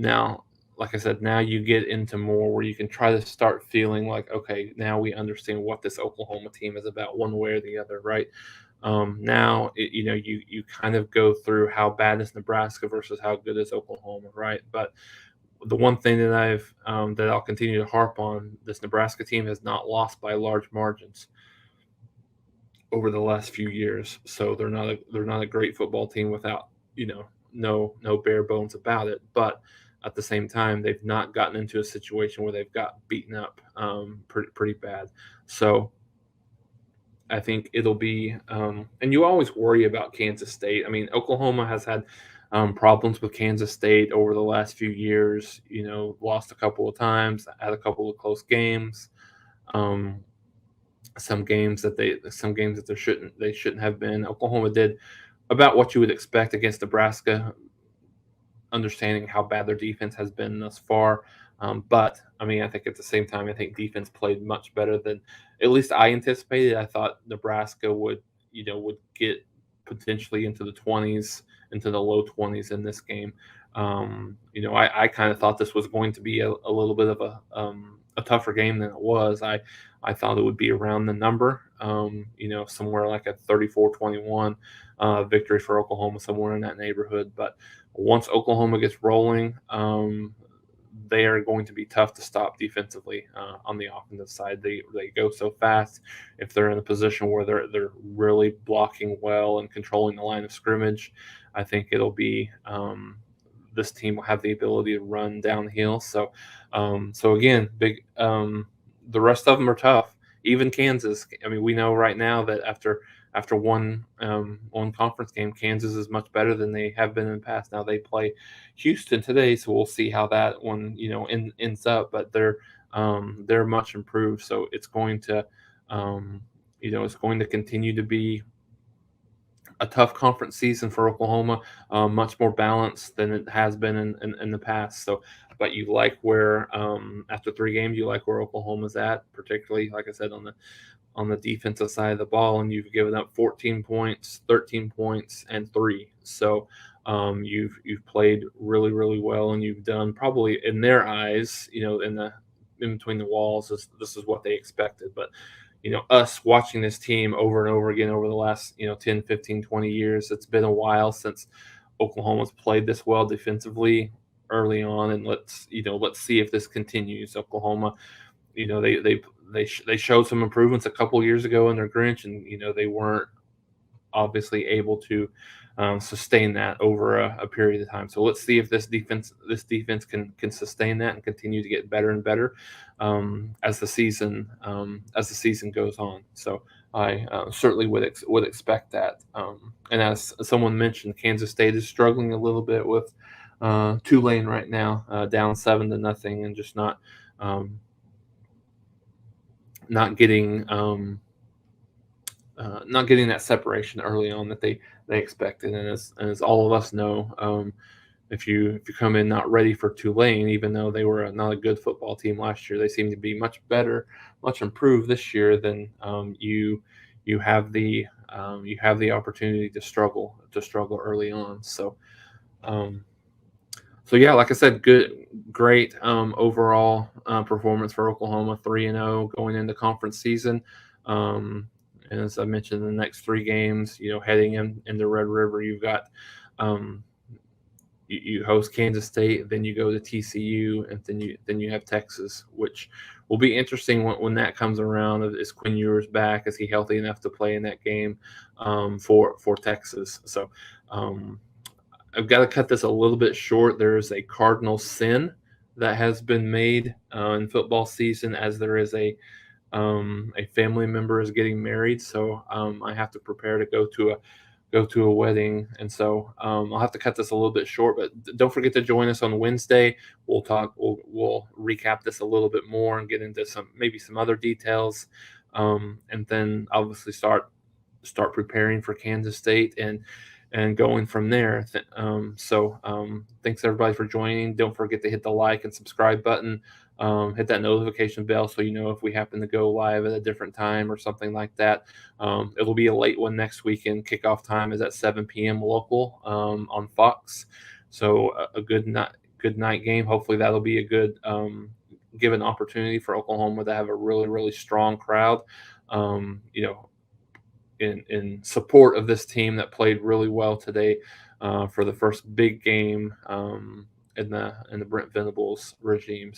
Now, like I said, now you get into more where you can try to start feeling like, okay, now we understand what this Oklahoma team is about, one way or the other, right? Now, you kind of go through how bad is Nebraska versus how good is Oklahoma, right? But the one thing that I'll continue to harp on, this Nebraska team has not lost by large margins over the last few years. So they're not a great football team without, no bare bones about it. But at the same time, they've not gotten into a situation where they've got beaten up pretty bad. So I think it'll be, and you always worry about Kansas State. I mean, Oklahoma has had problems with Kansas State over the last few years. Lost a couple of times, had a couple of close games. Um, some games that they shouldn't have been. Oklahoma did about what you would expect against Nebraska, understanding how bad their defense has been thus far. But I mean, I think at the same time, I think defense played much better than at least I anticipated. I thought Nebraska would get potentially into the 20s, into the low 20s in this game. I kind of thought this was going to be a little bit of a tougher game than it was. I thought it would be around the number, somewhere like a 34-21 victory for Oklahoma, somewhere in that neighborhood. But once Oklahoma gets rolling, they are going to be tough to stop defensively on the offensive side. They go so fast. If they're in a position where they're really blocking well and controlling the line of scrimmage, I think it'll be this team will have the ability to run downhill. So again, big. The rest of them are tough. Even Kansas. I mean, we know right now that after one conference game, Kansas is much better than they have been in the past. Now they play Houston today, so we'll see how that one ends up. But they're much improved, so it's going to continue to be a tough conference season for Oklahoma, much more balanced than it has been in the past. So, but you like where after 3 games, you like where Oklahoma's at, particularly like I said on the defensive side of the ball, and you've given up 14 points, 13 points, and 3. So you've played really, really well, and you've done probably in their eyes, in between the walls, this is what they expected. But us watching this team over and over again over the last 10, 15, 20 years, it's been a while since Oklahoma's played this well defensively early on, and let's see if this continues. Oklahoma, they showed some improvements a couple years ago in their Grinch, and they weren't obviously able to sustain that over a period of time. So let's see if this defense can sustain that and continue to get better and better as the season goes on. So I certainly would expect that. And as someone mentioned, Kansas State is struggling a little bit with Tulane right now, down 7-0, and just not getting that separation early on that they expected. And as all of us know, if you come in not ready for Tulane, even though they were not a good football team last year, they seem to be much better, much improved this year. Then you have the opportunity to struggle early on. So yeah, like I said, great overall performance for Oklahoma, 3-0 going into conference season. And as I mentioned, the next 3 games, heading into Red River, you've got you host Kansas State, then you go to TCU, and then you have Texas, which will be interesting when that comes around. Is Quinn Ewers back? Is he healthy enough to play in that game for Texas? So I've got to cut this a little bit short. There is a cardinal sin that has been made in football season, as there is a family member is getting married. So I have to prepare to go to a wedding, and so I'll have to cut this a little bit short. But don't forget to join us on Wednesday. We'll recap this a little bit more and get into maybe some other details, and then obviously start preparing for Kansas State and going from there. Thanks everybody for joining. Don't forget to hit the like and subscribe button. Hit that notification bell so you know if we happen to go live at a different time or something like that. It'll be a late one next weekend. Kickoff time is at 7 p.m. local on Fox. So a good good night game. Hopefully, that'll be a good given opportunity for Oklahoma to have a really, really strong crowd. You know, in support of this team that played really well today for the first big game in the Brent Venables regime.